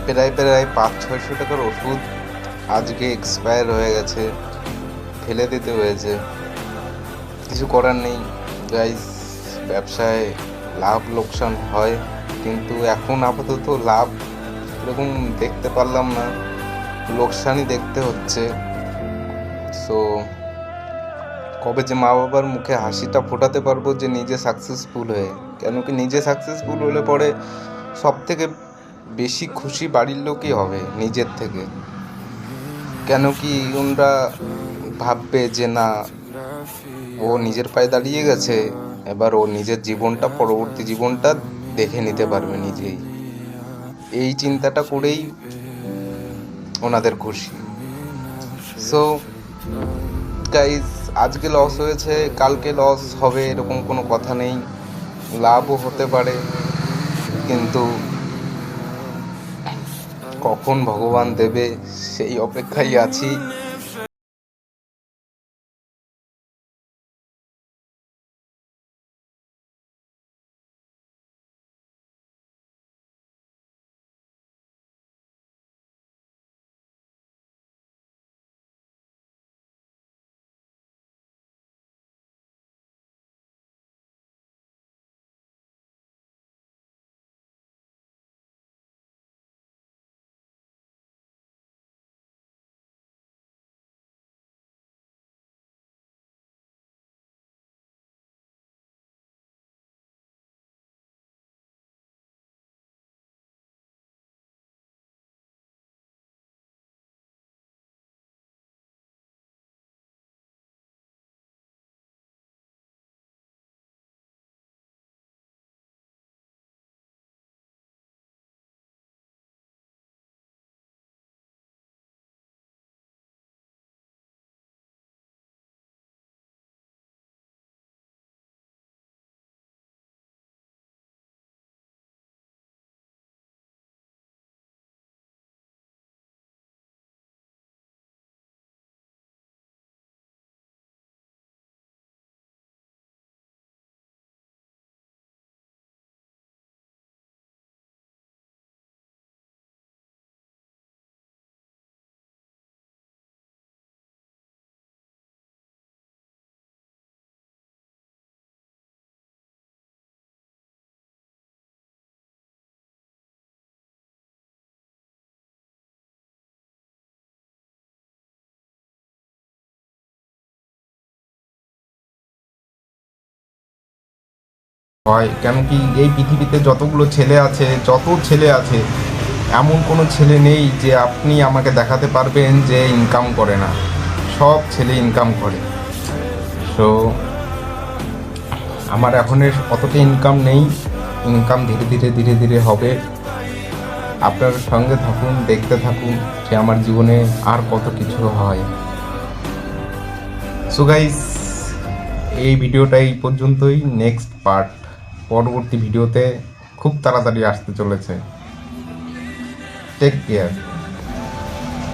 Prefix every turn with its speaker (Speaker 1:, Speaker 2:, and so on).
Speaker 1: প্রায় 500-600 টাকার ওষুধ আজকে এক্সপায়ার হয়ে গেছে, ফেলে দিতে হয়েছে। কিছু করার নেই গাইস, ব্যবসায় লাভ লোকসান হয়, কিন্তু এখন আপাতত লাভ এরকম দেখতে পারলাম না, লোকসানই দেখতে হচ্ছে। সো কবে যে মা বাবার মুখে হাসিটা ফোটাতে পারবো যে নিজে সাকসেসফুল হয়ে, কেন কি নিজে সাকসেসফুল হলে পরে সব থেকে বেশি খুশি বাড়ির লোকই হবে নিজের থেকে। কেন কি ওনরা ভাববে যে না, ও নিজের পায়ে দাঁড়িয়ে গেছে, এবার ও নিজের জীবনটা, পরবর্তী জীবনটা দেখে নিতে পারবে নিজেই। এই চিন্তাটা করেই ওনাদের খুশি। সো গাইজ, আজকে লস হয়েছে, কালকে লস হবে এরকম কোনো কথা নেই, লাভও হতে পারে, কিন্তু কখন ভগবান দেবে সেই অপেক্ষায় আছি। হয় কেন কি এই পৃথিবীতে যতগুলো ছেলে আছে, যত ছেলে আছে, এমন কোনো ছেলে নেই যে আপনি আমাকে দেখাতে পারবেন যে ইনকাম করে না। সব ছেলে ইনকাম করে। সো আমার এখন অতটা ইনকাম নেই, ইনকাম ধীরে ধীরে ধীরে ধীরে হবে। আপনার সঙ্গে থাকুন, দেখতে থাকুন যে আমার জীবনে আর কত কিছু হয়। সো গাইস, এই ভিডিওটা এই পর্যন্তই। নেক্সট পার্ট পরবর্তী ভিডিওতে খুব তাড়াতাড়ি আসতে চলেছে। Take care.